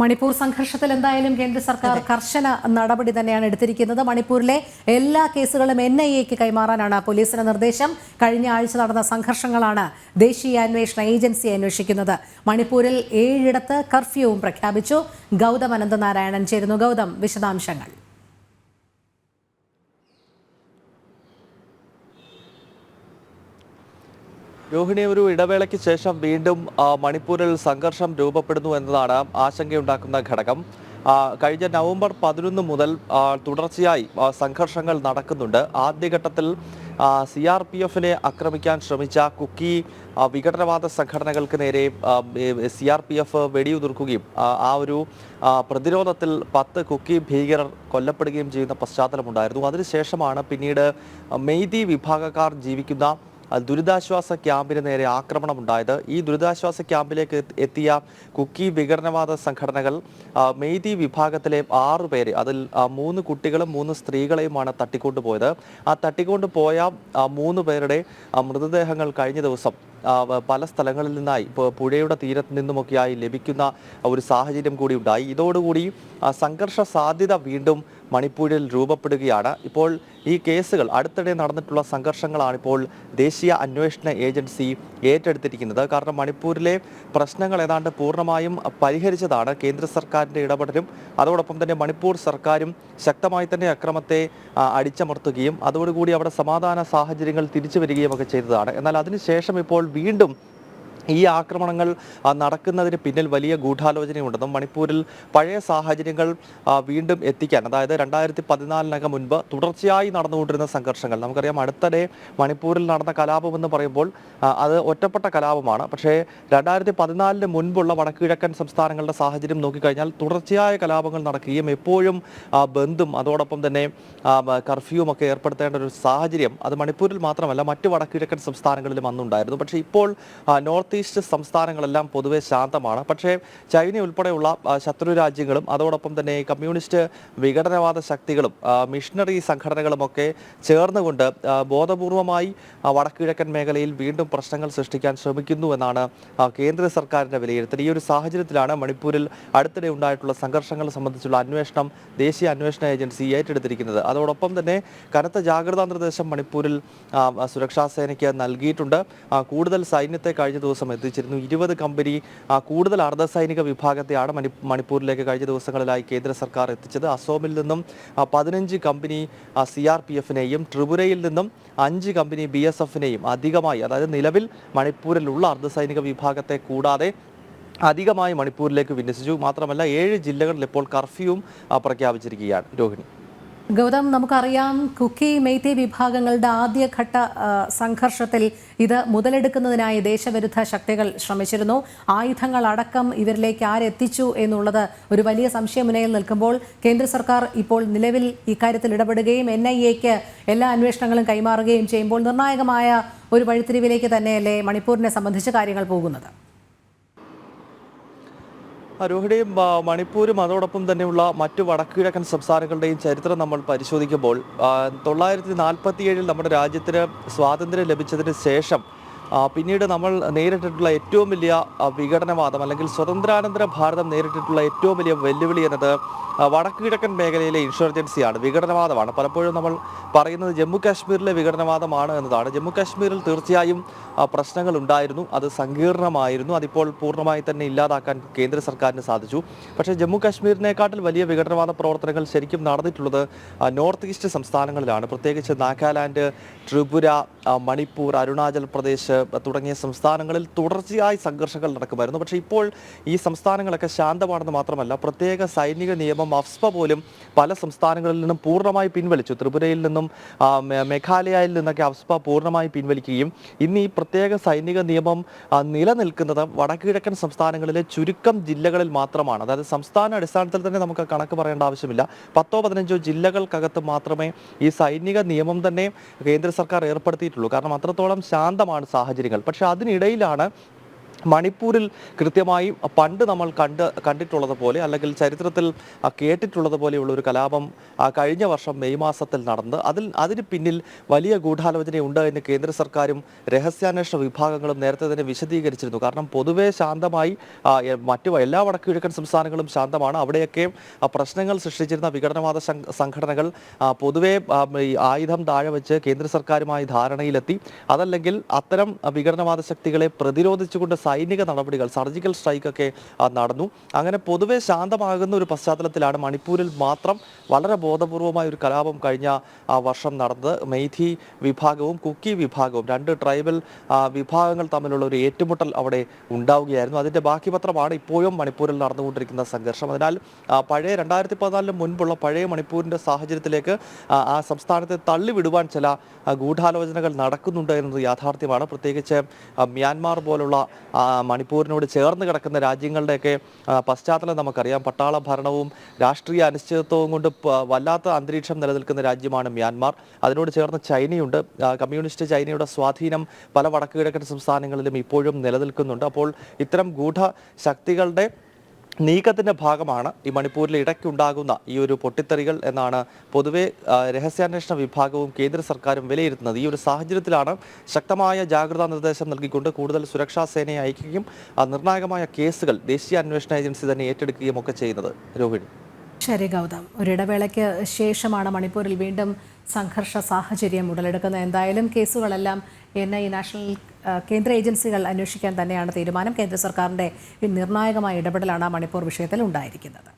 മണിപ്പൂർ സംഘർഷത്തിൽ എന്തായാലും കേന്ദ്ര സർക്കാർ കർശന നടപടി തന്നെയാണ് എടുത്തിരിക്കുന്നത്. മണിപ്പൂരിലെ എല്ലാ കേസുകളും NIAക്ക് കൈമാറാനാണ് പോലീസിന്റെ നിർദ്ദേശം. കഴിഞ്ഞ ആഴ്ച നടന്ന സംഘർഷങ്ങളാണ് ദേശീയ അന്വേഷണ ഏജൻസി അന്വേഷിക്കുന്നത്. മണിപ്പൂരിൽ 7 കർഫ്യൂവും പ്രഖ്യാപിച്ചു. ഗൗതം അനന്തനാരായണൻ ചേരുന്നു. ഗൗതം, വിശദാംശങ്ങൾ. രോഹിണി, ഒരു ഇടവേളയ്ക്ക് ശേഷം വീണ്ടും മണിപ്പൂരിൽ സംഘർഷം രൂപപ്പെടുന്നു എന്നതാണ് ആശങ്കയുണ്ടാക്കുന്ന ഘടകം. കഴിഞ്ഞ നവംബർ 11 മുതൽ തുടർച്ചയായി സംഘർഷങ്ങൾ നടക്കുന്നുണ്ട്. ആദ്യഘട്ടത്തിൽ CRPFനെ ആക്രമിക്കാൻ ശ്രമിച്ച കുക്കി വിഘടനവാദ സംഘടനകൾക്ക് നേരെ CRPF വെടിയുതിർക്കുകയും ആ ഒരു പ്രതിരോധത്തിൽ 10 കുക്കി ഭീകരർ കൊല്ലപ്പെടുകയും ചെയ്യുന്ന പശ്ചാത്തലമുണ്ടായിരുന്നു. അതിനുശേഷമാണ് പിന്നീട് മെയ്തി വിഭാഗക്കാർ ജീവിക്കുന്ന ദുരിതാശ്വാസ ക്യാമ്പിന് നേരെ ആക്രമണമുണ്ടായത്. ഈ ദുരിതാശ്വാസ ക്യാമ്പിലേക്ക് എത്തിയ കുക്കി വിഘടനവാദ സംഘടനകൾ മെയ്തി വിഭാഗത്തിലെ 6 പേരെ, അതിൽ 3 കുട്ടികളും 3 സ്ത്രീകളെയുമാണ് തട്ടിക്കൊണ്ടുപോയത്. ആ തട്ടിക്കൊണ്ടുപോയ 3 പേരുടെ മൃതദേഹങ്ങൾ കഴിഞ്ഞ ദിവസം പല സ്ഥലങ്ങളിൽ നിന്നായി, ഇപ്പോൾ പുഴയുടെ തീരത്ത് നിന്നുമൊക്കെയായി ലഭിക്കുന്ന ഒരു സാഹചര്യം കൂടി ഉണ്ടായി. ഇതോടുകൂടി സംഘർഷ സാധ്യത വീണ്ടും മണിപ്പൂരിൽ രൂപപ്പെടുകയാണ്. ഇപ്പോൾ ഈ കേസുകൾ, അടുത്തിടെ നടന്നിട്ടുള്ള സംഘർഷങ്ങളാണ് ഇപ്പോൾ ദേശീയ അന്വേഷണ ഏജൻസി ഏറ്റെടുത്തിരിക്കുന്നത്. കാരണം മണിപ്പൂരിലെ പ്രശ്നങ്ങൾ ഏതാണ്ട് പൂർണ്ണമായും പരിഹരിച്ചതാണ് കേന്ദ്ര സർക്കാരിൻ്റെ ഇടപെടലും. അതോടൊപ്പം തന്നെ മണിപ്പൂർ സർക്കാരും ശക്തമായി തന്നെ അക്രമത്തെ അടിച്ചമർത്തുകയും അതോടുകൂടി അവിടെ സമാധാന സാഹചര്യങ്ങൾ തിരിച്ചു വരികയും ഒക്കെ ചെയ്തതാണ്. എന്നാൽ അതിനുശേഷം ഇപ്പോൾ വീണ്ടും ഈ ആക്രമണങ്ങൾ നടക്കുന്നതിന് പിന്നിൽ വലിയ ഗൂഢാലോചനയുണ്ടെന്നും മണിപ്പൂരിൽ പഴയ സാഹചര്യങ്ങൾ വീണ്ടും എത്തിക്കാൻ, അതായത് 2014 മുൻപ് തുടർച്ചയായി നടന്നുകൊണ്ടിരുന്ന സംഘർഷങ്ങൾ, നമുക്കറിയാം അടുത്തിടെ മണിപ്പൂരിൽ നടന്ന കലാപമെന്ന് പറയുമ്പോൾ അത് ഒറ്റപ്പെട്ട കലാപമാണ്. പക്ഷേ 2014 മുൻപുള്ള വടക്കുകിഴക്കൻ സംസ്ഥാനങ്ങളുടെ സാഹചര്യം നോക്കിക്കഴിഞ്ഞാൽ തുടർച്ചയായ കലാപങ്ങൾ നടക്കുകയും എപ്പോഴും ബന്ദും അതോടൊപ്പം തന്നെ കർഫ്യൂവും ഒക്കെ ഏർപ്പെടുത്തേണ്ട ഒരു സാഹചര്യം അത് മണിപ്പൂരിൽ മാത്രമല്ല മറ്റ് വടക്കുകിഴക്കൻ സംസ്ഥാനങ്ങളിലും അന്നുണ്ടായിരുന്നു. പക്ഷേ ഇപ്പോൾ നോർത്ത് ഈസ്റ്റ് സംസ്ഥാനങ്ങളെല്ലാം പൊതുവെ ശാന്തമാണ്. പക്ഷേ ചൈന ഉൾപ്പെടെയുള്ള ശത്രു രാജ്യങ്ങളും അതോടൊപ്പം തന്നെ കമ്മ്യൂണിസ്റ്റ് വിഘടനവാദ ശക്തികളും മിഷണറി സംഘടനകളുമൊക്കെ ചേർന്നുകൊണ്ട് ബോധപൂർവമായി വടക്കുകിഴക്കൻ മേഖലയിൽ വീണ്ടും പ്രശ്നങ്ങൾ സൃഷ്ടിക്കാൻ ശ്രമിക്കുന്നു എന്നാണ് കേന്ദ്ര സർക്കാരിൻ്റെ വിലയിരുത്തൽ. ഈ ഒരു സാഹചര്യത്തിലാണ് മണിപ്പൂരിൽ അടുത്തിടെ ഉണ്ടായിട്ടുള്ള സംഘർഷങ്ങൾ സംബന്ധിച്ചുള്ള അന്വേഷണം ദേശീയ അന്വേഷണ ഏജൻസി ഏറ്റെടുത്തിരിക്കുന്നത്. അതോടൊപ്പം തന്നെ കനത്ത ജാഗ്രതാ നിർദ്ദേശം മണിപ്പൂരിൽ സുരക്ഷാ സേനയ്ക്ക് നൽകിയിട്ടുണ്ട്. കൂടുതൽ സൈന്യത്തെ കഴിഞ്ഞ ദിവസം എത്തിച്ചിരുന്നു. 20 കമ്പനി കൂടുതൽ അർദ്ധസൈനിക വിഭാഗത്തെയാണ് മണിപ്പൂരിലേക്ക് കഴിഞ്ഞ ദിവസങ്ങളിലായി കേന്ദ്ര സർക്കാർ എത്തിച്ചത്. അസോമിൽ നിന്നും 15 കമ്പനി CRPFനെയും ത്രിപുരയിൽ നിന്നും 5 കമ്പനി BSFനെയും അധികമായി, അതായത് നിലവിൽ മണിപ്പൂരിലുള്ള അർദ്ധസൈനിക വിഭാഗത്തെ കൂടാതെ അധികമായി മണിപ്പൂരിലേക്ക് വിന്യസിച്ചു. മാത്രമല്ല 7 ജില്ലകളിൽ ഇപ്പോൾ കർഫ്യൂവും പ്രഖ്യാപിച്ചിരിക്കുകയാണ്. രോഹിണി. ഗൗതം, നമുക്കറിയാം കുക്കി മെയ്തി വിഭാഗങ്ങളുടെ ആദ്യഘട്ട സംഘർഷത്തിൽ ഇത് മുതലെടുക്കുന്നതിനായി ദേശവിരുദ്ധ ശക്തികൾ ശ്രമിച്ചിരുന്നു. ആയുധങ്ങൾ അടക്കം ഇവരിലേക്ക് ആരെത്തിച്ചു എന്നുള്ളത് ഒരു വലിയ സംശയമുനയിൽ നിൽക്കുമ്പോൾ കേന്ദ്ര സർക്കാർ ഇപ്പോൾ നിലവിൽ ഇക്കാര്യത്തിൽ ഇടപെടുകയും NIAക്ക് എല്ലാ അന്വേഷണങ്ങളും കൈമാറുകയും ചെയ്യുമ്പോൾ നിർണായകമായ ഒരു വഴിത്തിരിവിലേക്ക് തന്നെയല്ലേ മണിപ്പൂരിനെ സംബന്ധിച്ച് കാര്യങ്ങൾ പോകുന്നത്? രോഹിണിയും മണിപ്പൂരും അതോടൊപ്പം തന്നെയുള്ള മറ്റു വടക്കുകിഴക്കൻ സംസ്ഥാനങ്ങളുടെയും ചരിത്രം നമ്മൾ പരിശോധിക്കുമ്പോൾ 1947 നമ്മുടെ രാജ്യത്തിന് സ്വാതന്ത്ര്യം ലഭിച്ചതിന് ശേഷം പിന്നീട് നമ്മൾ നേരിട്ടിട്ടുള്ള ഏറ്റവും വലിയ വിഘടനവാദം, അല്ലെങ്കിൽ സ്വതന്ത്രാനന്തര ഭാരതം നേരിട്ടിട്ടുള്ള ഏറ്റവും വലിയ വെല്ലുവിളി എന്നത് വടക്കുകിഴക്കൻ മേഖലയിലെ ഇൻഷർജൻസിയാണ്, വിഘടനവാദമാണ്. പലപ്പോഴും നമ്മൾ പറയുന്നത് ജമ്മു കാശ്മീരിലെ വിഘടനവാദമാണ് എന്നതാണ്. ജമ്മു കാശ്മീരിൽ തീർച്ചയായും പ്രശ്നങ്ങൾ ഉണ്ടായിരുന്നു, അത് സങ്കീർണമായിരുന്നു. അതിപ്പോൾ പൂർണ്ണമായി തന്നെ ഇല്ലാതാക്കാൻ കേന്ദ്ര സർക്കാരിന് സാധിച്ചു. പക്ഷേ ജമ്മു കാശ്മീരിനെക്കാട്ടിൽ വലിയ വിഘടനവാദ പ്രവർത്തനങ്ങൾ ശരിക്കും നടന്നിട്ടുള്ളത് നോർത്ത് ഈസ്റ്റ് സംസ്ഥാനങ്ങളിലാണ്. പ്രത്യേകിച്ച് നാഗാലാൻഡ്, ത്രിപുര, മണിപ്പൂർ, അരുണാചൽ പ്രദേശ് തുടങ്ങിയ സംസ്ഥാനങ്ങളിൽ തുടർച്ചയായി സംഘർഷങ്ങൾ നടക്കുമായിരുന്നു. പക്ഷേ ഇപ്പോൾ ഈ സംസ്ഥാനങ്ങളൊക്കെ ശാന്തമാണെന്ന് മാത്രമല്ല, പ്രത്യേക സൈനിക നിയമം അഫ്സ്പ പോലും പല സംസ്ഥാനങ്ങളിൽ നിന്നും പൂർണ്ണമായി പിൻവലിച്ചു. ത്രിപുരയിൽ നിന്നും മേഘാലയയിൽ നിന്നൊക്കെ അഫ്സ്പ പൂർണ്ണമായി പിൻവലിക്കുകയും ഇന്ന് ഈ പ്രത്യേക സൈനിക നിയമം നിലനിൽക്കുന്നത് വടക്കുകിഴക്കൻ സംസ്ഥാനങ്ങളിലെ ചുരുക്കം ജില്ലകളിൽ മാത്രമാണ്. അതായത് സംസ്ഥാന അടിസ്ഥാനത്തിൽ തന്നെ നമുക്ക് കണക്ക് പറയേണ്ട ആവശ്യമില്ല. 10-15 ജില്ലകൾക്കകത്ത് മാത്രമേ ഈ സൈനിക നിയമം തന്നെ കേന്ദ്ര സർക്കാർ ഏർപ്പെടുത്തിയിട്ടുള്ളൂ. കാരണം അത്രത്തോളം ശാന്തമാണ് സാഹചര്യങ്ങൾ. പക്ഷേ അതിനിടയിലാണ് മണിപ്പൂരിൽ കൃത്യമായി പണ്ട് നമ്മൾ കണ്ടിട്ടുള്ളത് പോലെ അല്ലെങ്കിൽ ചരിത്രത്തിൽ കേട്ടിട്ടുള്ളത് പോലെയുള്ള ഒരു കലാപം കഴിഞ്ഞ വർഷം മെയ് മാസത്തിൽ നടന്ന് അതിന് പിന്നിൽ വലിയ ഗൂഢാലോചനയുണ്ട് എന്ന് കേന്ദ്ര സർക്കാരും രഹസ്യാന്വേഷണ വിഭാഗങ്ങളും നേരത്തെ തന്നെ വിശദീകരിച്ചിരുന്നു. കാരണം പൊതുവെ ശാന്തമായി മറ്റു എല്ലാ വടക്കു കിഴക്കൻ സംസ്ഥാനങ്ങളും ശാന്തമാണ്. അവിടെയൊക്കെ പ്രശ്നങ്ങൾ സൃഷ്ടിച്ചിരുന്ന വിഘടനവാദ സംഘടനകൾ പൊതുവെ ഈ ആയുധം താഴെ വെച്ച് കേന്ദ്ര സർക്കാരുമായി ധാരണയിലെത്തി. അതല്ലെങ്കിൽ അത്തരം വിഘടനവാദ ശക്തികളെ പ്രതിരോധിച്ചുകൊണ്ട് സൈനിക നടപടികൾ, സർജിക്കൽ സ്ട്രൈക്കൊക്കെ നടന്നു. അങ്ങനെ പൊതുവെ ശാന്തമാകുന്ന ഒരു പശ്ചാത്തലത്തിലാണ് മണിപ്പൂരിൽ മാത്രം വളരെ ബോധപൂർവമായ ഒരു കലാപം കഴിഞ്ഞ വർഷം നടന്നത്. മെയ്തി വിഭാഗവും കുക്കി വിഭാഗവും, രണ്ട് ട്രൈബൽ വിഭാഗങ്ങൾ തമ്മിലുള്ള ഒരു ഏറ്റുമുട്ടൽ അവിടെ ഉണ്ടാവുകയായിരുന്നു. അതിൻ്റെ ബാക്കി പത്രമാണ് ഇപ്പോഴും മണിപ്പൂരിൽ നടന്നുകൊണ്ടിരിക്കുന്ന സംഘർഷം. അതിനാൽ പഴയ 2014 മുൻപുള്ള പഴയ മണിപ്പൂരിൻ്റെ സാഹചര്യത്തിലേക്ക് ആ സംസ്ഥാനത്തെ തള്ളിവിടുവാൻ ചില ഗൂഢാലോചനകൾ നടക്കുന്നുണ്ട് എന്നത് യാഥാർത്ഥ്യമാണ്. പ്രത്യേകിച്ച് മ്യാൻമാർ പോലുള്ള മണിപ്പൂരിനോട് ചേർന്ന് കിടക്കുന്ന രാജ്യങ്ങളുടെയൊക്കെ പശ്ചാത്തലം നമുക്കറിയാം. പട്ടാള ഭരണവും രാഷ്ട്രീയ അനിശ്ചിതത്വവും കൊണ്ട് വല്ലാത്ത അന്തരീക്ഷം നിലനിൽക്കുന്ന രാജ്യമാണ് മ്യാൻമാർ. അതിനോട് ചേർന്ന് ചൈനയുണ്ട്. കമ്മ്യൂണിസ്റ്റ് ചൈനയുടെ സ്വാധീനം പല വടക്കു കിഴക്കൻ സംസ്ഥാനങ്ങളിലും ഇപ്പോഴും നിലനിൽക്കുന്നുണ്ട്. അപ്പോൾ ഇത്തരം ഗൂഢശക്തികളുടെ നീക്കത്തിൻ്റെ ഭാഗമാണ് ഈ മണിപ്പൂരിൽ ഇടയ്ക്കുണ്ടാകുന്ന ഈ ഒരു പൊട്ടിത്തെറികൾ എന്നാണ് പൊതുവെ രഹസ്യാന്വേഷണ വിഭാഗവും കേന്ദ്ര സർക്കാരും വിലയിരുത്തുന്നത്. ഈ ഒരു സാഹചര്യത്തിലാണ് ശക്തമായ ജാഗ്രതാ നിർദ്ദേശം നൽകിക്കൊണ്ട് കൂടുതൽ സുരക്ഷാ സേനയെ അയക്കുകയും നിർണായകമായ കേസുകൾ ദേശീയ അന്വേഷണ ഏജൻസി തന്നെ ഏറ്റെടുക്കുകയും ഒക്കെ ചെയ്യുന്നത്. രോഹിണി. ശരി ഗൗതം, ഒരിടവേളയ്ക്ക് ശേഷമാണ് മണിപ്പൂരിൽ വീണ്ടും സംഘർഷ സാഹചര്യം ഉടലെടുക്കുന്നത്. എന്തായാലും കേസുകളെല്ലാം NIA നാഷണൽ കേന്ദ്ര ഏജൻസികൾ അന്വേഷിക്കാൻ തന്നെയാണ് തീരുമാനം. കേന്ദ്ര സർക്കാരിൻ്റെ നിർണായകമായ ഇടപെടലാണ് മണിപ്പൂർ വിഷയത്തിൽ ഉണ്ടായിരിക്കുന്നത്.